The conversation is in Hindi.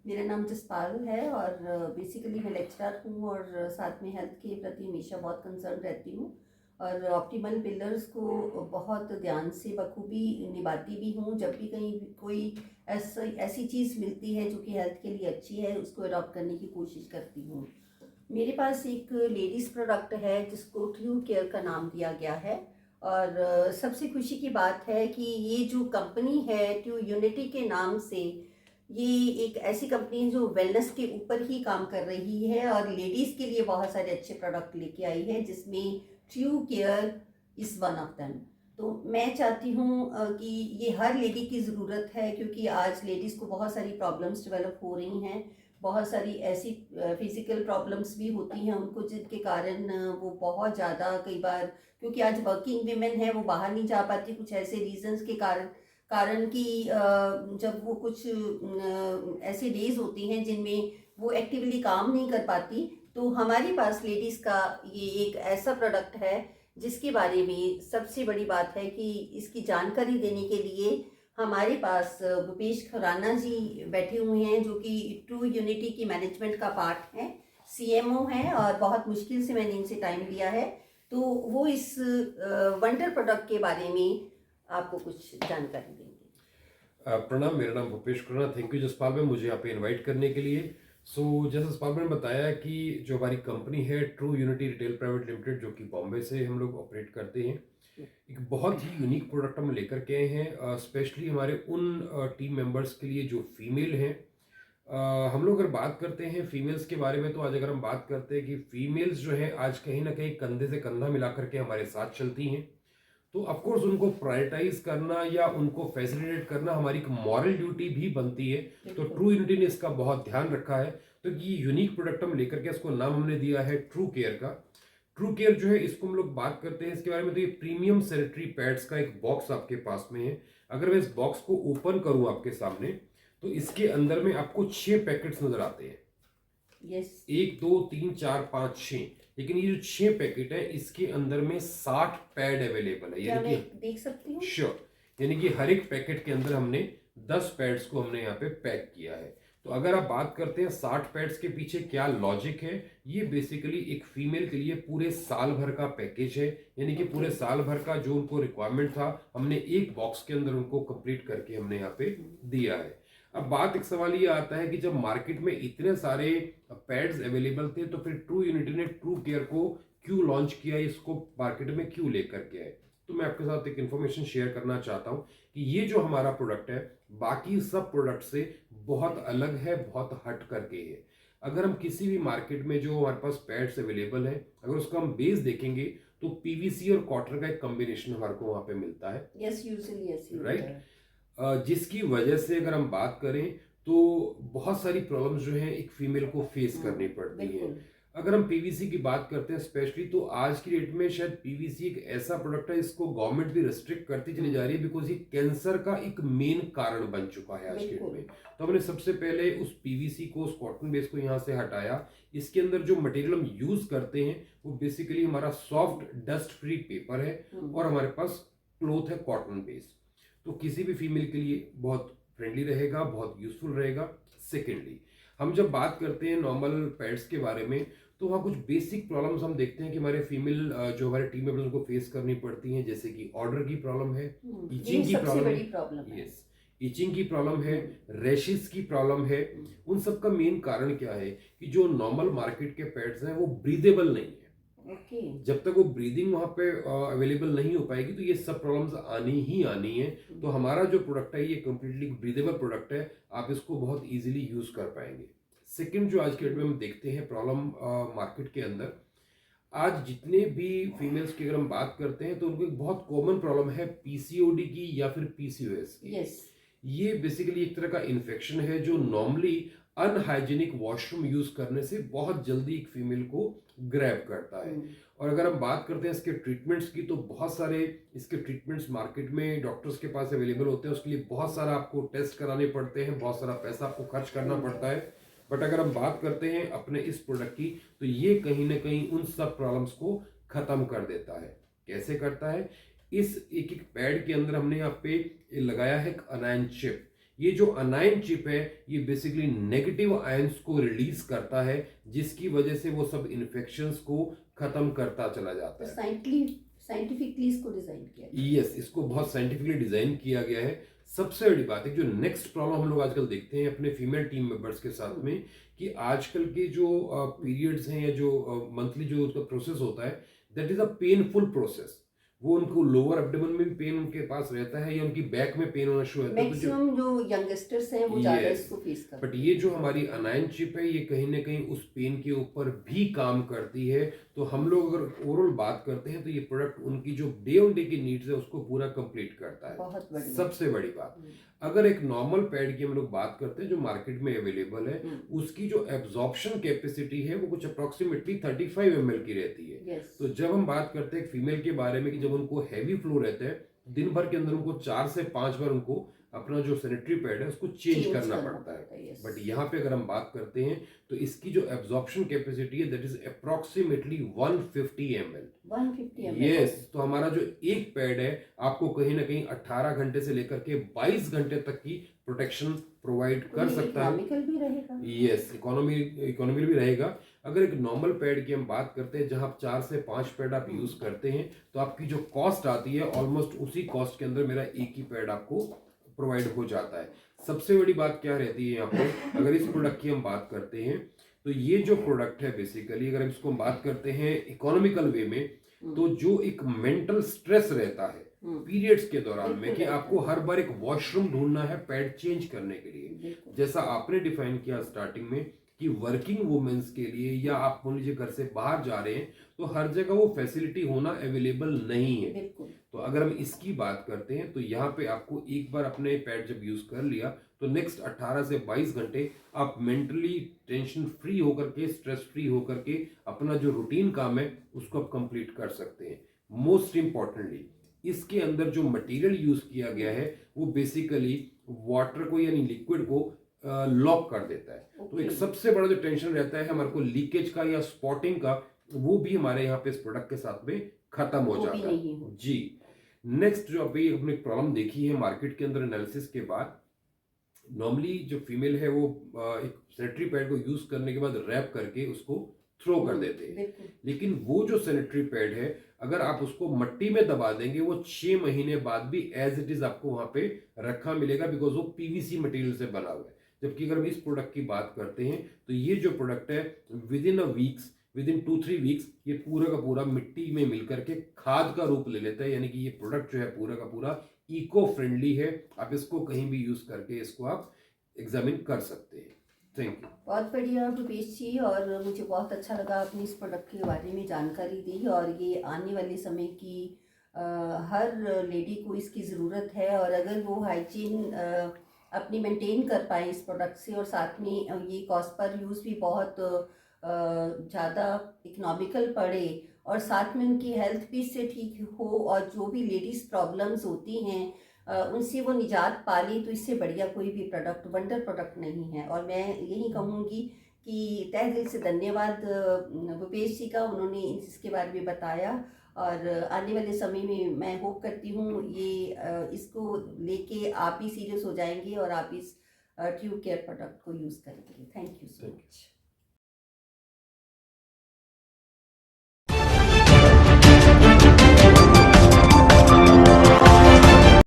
मेरा नाम जसपाल है और बेसिकली मैं लेक्चरर हूँ और साथ में हेल्थ के प्रति हमेशा बहुत कंसर्न रहती हूँ और ऑप्टिमल पिलर्स को बहुत ध्यान से बखूबी निभाती भी हूँ। जब भी कहीं भी कोई ऐसी चीज़ मिलती है जो कि हेल्थ के लिए अच्छी है, उसको अडॉप्ट करने की कोशिश करती हूँ। मेरे पास एक लेडीज़ प्रोडक्ट है जिसको ट्रू केयर का नाम दिया गया है और सबसे खुशी की बात है कि ये जो कंपनी है ट्रू यूनिटी के नाम से, ये एक ऐसी कंपनी है जो वेलनेस के ऊपर ही काम कर रही है और लेडीज़ के लिए बहुत सारे अच्छे प्रोडक्ट लेके आई है, जिसमें true care is one of them. तो मैं चाहती हूँ कि ये हर लेडी की ज़रूरत है, क्योंकि आज लेडीज़ को बहुत सारी प्रॉब्लम्स डेवलप हो रही हैं। बहुत सारी ऐसी फिज़िकल प्रॉब्लम्स भी होती हैं उनको, जिनके कारण वो बहुत ज़्यादा कई बार, क्योंकि आज वर्किंग वीमेन है, वो बाहर नहीं जा पाती कुछ ऐसे रीजंस के कारण कारण कि जब वो कुछ ऐसे डेज होती हैं जिनमें वो एक्टिवली काम नहीं कर पाती, तो हमारे पास लेडीज़ का ये एक ऐसा प्रोडक्ट है जिसके बारे में सबसे बड़ी बात है कि इसकी जानकारी देने के लिए हमारे पास भूपेश खुराना जी बैठे हुए हैं, जो कि ट्रू यूनिटी की मैनेजमेंट का पार्ट हैं, सीएमओ हैं और बहुत मुश्किल से मैंने इनसे टाइम लिया है। तो वो इस वंडर प्रोडक्ट के बारे में आपको कुछ जानकारी देंगे। प्रणाम, मेरा नाम भूपेश खुराना। थैंक यू जसपाल भाई मुझे यहाँ पे इनवाइट करने के लिए। जैसे जसपाल भाई ने बताया कि जो हमारी कंपनी है true unity retail private limited, जो कि बॉम्बे से हम लोग ऑपरेट करते हैं, एक बहुत ही यूनिक प्रोडक्ट हम लेकर के आए हैं, स्पेशली हमारे उन टीम मेंबर्स के लिए जो फीमेल हैं। हम लोग अगर बात करते हैं फीमेल्स के बारे में, तो आज अगर हम बात करते हैं कि फीमेल्स जो है आज कहीं ना कहीं कंधे से कंधा मिला करके हमारे साथ चलती हैं, तो ऑफकोर्स उनको प्रायोरिटाइज करना या उनको फैसिलिटेट करना हमारी एक मॉरल ड्यूटी भी बनती है। तो ट्रू यूनिटी ने इसका बहुत ध्यान रखा है। तो ये यूनिक प्रोडक्ट हम लेकर के इसको नाम हमने दिया है ट्रू केयर का। ट्रू केयर जो है, इसको हम लोग बात करते हैं इसके बारे में, तो ये प्रीमियम सैनिटरी पैड्स का एक बॉक्स आपके पास में है। अगर मैं इस बॉक्स को ओपन करूं आपके सामने, तो इसके अंदर में आपको 6 पैकेट्स नजर आते हैं। यस। 1 2 3 4 5 6, लेकिन ये जो 6 पैकेट है इसके अंदर में 60 पैड अवेलेबल है। क्या मैं देख सकती हूँ? श्योर, यानी कि हर एक पैकेट के अंदर हमने 10 पैड्स को हमने यहाँ पे पैक किया है। तो अगर आप बात करते हैं 60 पैड्स के पीछे क्या लॉजिक है, ये बेसिकली एक फीमेल के लिए पूरे साल भर का पैकेज है। यानी कि पूरे साल भर का जो उनको रिक्वायरमेंट था, हमने एक बॉक्स के अंदर उनको कंप्लीट करके हमने यहाँ पे दिया है। अब बात एक सवाल ये आता है कि जब मार्केट में इतने सारे पैड्स अवेलेबल थे, तो फिर ट्रू यूनिटी ने ट्रू केयर को क्यों लॉन्च किया, इसको मार्केट में क्यों लेकर के आए। तो मैं आपके साथ एक इन्फॉर्मेशन शेयर करना चाहता हूँ कि ये जो हमारा प्रोडक्ट है बाकी सब प्रोडक्ट से बहुत अलग है, बहुत हट करके है। अगर हम किसी भी मार्केट में जो हमारे पास पैड्स अवेलेबल है, अगर उसका हम बेस देखेंगे, तो पीवीसी और कॉटन का एक कॉम्बिनेशन हमारे को वहां पे मिलता है। यस, यूजुअली ऐसी होता राइट। है। जिसकी वजह से अगर हम बात करें, तो बहुत सारी प्रॉब्लम्स जो है एक फीमेल को फेस करनी पड़ती है। बिल्कुल। अगर हम पीवीसी की बात करते हैं स्पेशली, तो आज की डेट में शायद पीवीसी एक ऐसा प्रोडक्ट है इसको गवर्नमेंट भी रिस्ट्रिक्ट करती चली जा रही है, बिकॉज ये कैंसर का एक मेन कारण बन चुका है आज की डेट बिल्कुल। में। तो हमने सबसे पहले उस पीवीसी को, उस कॉटन बेस को यहाँ से हटाया। इसके अंदर जो मटेरियल हम यूज करते हैं वो बेसिकली हमारा सॉफ्ट डस्ट फ्री पेपर है और हमारे पास क्लोथ है कॉटन बेस। तो किसी भी फीमेल के लिए बहुत फ्रेंडली रहेगा, बहुत यूजफुल रहेगा। सेकेंडली, हम जब बात करते हैं नॉर्मल पैड्स के बारे में, तो वहाँ कुछ बेसिक प्रॉब्लम्स हम देखते हैं कि हमारे फीमेल जो हमारे टीम मेंबर्स उनको फेस करनी पड़ती हैं, जैसे कि ऑर्डर की प्रॉब्लम है, ईचिंग की प्रॉब्लम है। यस, ईचिंग की प्रॉब्लम है, रैशेस की प्रॉब्लम है। उन सब का मेन कारण क्या है कि जो नॉर्मल मार्केट के पैड्स हैं वो ब्रीदेबल नहीं है। जब तक वो ब्रीदिंग वहां पे अवेलेबल नहीं हो पाएगी, तो ये सब प्रॉब्लम्स आनी ही आनी है। तो हमारा जो प्रोडक्ट है ये कंप्लीटली ब्रीदेबल प्रोडक्ट है, आप इसको बहुत इजीली यूज कर पाएंगे। सेकंड, जो आज के डेट में हम देखते हैं प्रॉब्लम मार्केट के अंदर, आज जितने भी फीमेल्स की अगर हम बात करते हैं, तो उनको एक बहुत कॉमन प्रॉब्लम है पीसीओडी की या फिर पीसीओएस की। yes. ये बेसिकली एक तरह का इन्फेक्शन है जो नॉर्मली अनहाइजीनिक वॉशरूम यूज करने से बहुत जल्दी एक फीमेल को ग्रैब करता है। और अगर हम बात करते हैं इसके ट्रीटमेंट्स की, तो बहुत सारे इसके ट्रीटमेंट्स मार्केट में डॉक्टर्स के पास अवेलेबल होते हैं। उसके लिए बहुत सारा आपको टेस्ट कराने पड़ते हैं, बहुत सारा पैसा आपको खर्च करना पड़ता है। बट अगर हम बात करते हैं अपने इस प्रोडक्ट की, तो ये कहीं ना कहीं उन सब प्रॉब्लम्स को खत्म कर देता है। कैसे करता है? इस एक एक पैड के अंदर हमने यहाँ पे लगाया है एक अनायन चिप। ये जो अनायन चिप है ये बेसिकली नेगेटिव आयंस को रिलीज करता है, जिसकी वजह से वो सब इन्फेक्शंस को खत्म करता चला जाता है। साइंटिफिकली इसको डिजाइन किया है। यस, इसको बहुत साइंटिफिकली डिजाइन किया गया है। सबसे बड़ी बात है जो नेक्स्ट प्रॉब्लम हम लोग आजकल देखते हैं अपने फीमेल टीम मेंबर्स के साथ में, कि आजकल के जो पीरियड्स हैं या जो मंथली जो उसका प्रोसेस होता है, that is a painful process. वो उनको लोअर एब्डोमेन में भी पेन उनके पास रहता है या उनकी बैक में पेन होना शुरू होता है। मैक्सिमम जो यंगस्टर्स हैं वो ज्यादा Yes, इसको फेस करते बट ये जो हमारी अनायन चिप है ये कहीं ना कहीं उस पेन के ऊपर भी काम करती है। तो हम लोग अगर ओवरऑल बात करते हैं तो ये प्रोडक्ट उनकी जो डे ऑन डे की नीड्स है उसको पूरा कंप्लीट करता है। बहुत बड़ी सबसे बड़ी बात, अगर एक नॉर्मल पैड की हम लोग बात करते हैं जो मार्केट में अवेलेबल है, उसकी जो एब्जॉर्प्शन कैपेसिटी है वो कुछ अप्रोक्सीमेटली 35 ml की रहती है। यस। तो जब हम बात करते हैं फीमेल के बारे में कि जब उनको हैवी फ्लो रहता है, दिन भर के अंदर उनको 4 से 5 बार उनको अपना जो सैनिटरी पैड है उसको चेंज करना पड़ता है। yes। बट यहाँ पे अगर हम बात करते हैं तो इसकी जो एब्जॉर्प्शन कैपेसिटी है that is approximately 150 ml। 150 ml। Yes, तो हमारा जो एक पैड है आपको कहीं ना कहीं 18 घंटे से लेकर के 22 घंटे तक की प्रोटेक्शन प्रोवाइड कर सकता है। इकोनॉमिकल भी रहेगा। यस, इकोनॉमिकल भी रहेगा। अगर एक नॉर्मल पैड की हम बात करते हैं जहां आप 4 से 5 पैड आप यूज करते हैं तो आपकी जो कॉस्ट आती है ऑलमोस्ट उसी कॉस्ट के अंदर मेरा एक ही पैड आपको प्रोवाइड हो जाता है। सबसे बड़ी बात क्या रहती है यहाँ पे, अगर इस प्रोडक्ट की हम बात करते हैं तो ये जो प्रोडक्ट है बेसिकली अगर इसको हम बात करते हैं इकोनॉमिकल वे में, तो जो एक मेंटल स्ट्रेस रहता है पीरियड्स के दौरान में कि आपको हर बार एक वॉशरूम ढूंढना है पैड चेंज करने के लिए, जैसा आपने डिफाइन किया स्टार्टिंग में कि वर्किंग वुमेन्स के लिए या आप मान लीजिए घर से बाहर जा रहे हैं तो हर जगह वो फैसिलिटी होना अवेलेबल नहीं है। तो अगर हम इसकी बात करते हैं तो यहाँ पे आपको एक बार अपने पैड जब यूज कर लिया तो नेक्स्ट 18 से 22 घंटे आप मेंटली टेंशन फ्री होकर के, स्ट्रेस फ्री होकर के अपना जो रूटीन काम है उसको आप कंप्लीट कर सकते हैं। मोस्ट इंपॉर्टेंटली इसके अंदर जो मटेरियल यूज किया गया है वो बेसिकली वाटर को यानी लिक्विड को लॉक कर देता है। तो एक सबसे बड़ा जो टेंशन रहता है हमारे को लीकेज का या स्पॉटिंग का, वो भी हमारे यहाँ पे इस प्रोडक्ट के साथ में खत्म हो जाता है। जी, नेक्स्ट जो अभी अपने प्रॉब्लम देखी है मार्केट के अंदर एनालिसिस के बाद, नॉर्मली जो फीमेल है वो एक सैनिटरी पैड को यूज करने के बाद रैप करके उसको थ्रो कर देते हैं। लेकिन वो जो सैनिटरी पैड है अगर आप उसको मट्टी में दबा देंगे वो 6 महीने बाद भी एज इट इज आपको वहां पे रखा मिलेगा, बिकॉज वो पीवीसी मटेरियल से बना हुआ है। जबकि अगर हम इस प्रोडक्ट की बात करते हैं तो ये जो प्रोडक्ट है विद इन 2-3 वीक्स ये पूरा का पूरा मिट्टी में मिलकर के खाद का रूप ले लेता है। यानी कि ये प्रोडक्ट जो है पूरा का पूरा इको फ्रेंडली है। आप इसको कहीं भी यूज करके इसको आप एग्जामिन कर सकते हैं। Thank you. बहुत बढ़िया भूपेश जी, और मुझे बहुत अच्छा लगा आपने इस प्रोडक्ट के बारे में जानकारी दी, और ये आने वाले समय की हर लेडी को इसकी ज़रूरत है। और अगर वो हाइजीन अपनी मेंटेन कर पाए इस प्रोडक्ट से, और साथ में ये कॉस्ट पर यूज़ भी बहुत ज़्यादा इकोनॉमिकल पड़े, और साथ में उनकी हेल्थ भी इससे ठीक हो, और जो भी लेडीज़ प्रॉब्लम्स होती हैं उनसे वो निजात पा ली, तो इससे बढ़िया कोई भी प्रोडक्ट, वंडर प्रोडक्ट नहीं है। और मैं यही कहूँगी कि तहे दिल से धन्यवाद भूपेश जी का, उन्होंने इसके बारे में बताया। और आने वाले समय में मैं होप करती हूँ ये इसको लेके आप भी सीरियस हो जाएंगे और आप इस ट्यूब केयर प्रोडक्ट को यूज़ करेंगे। Thank you so much.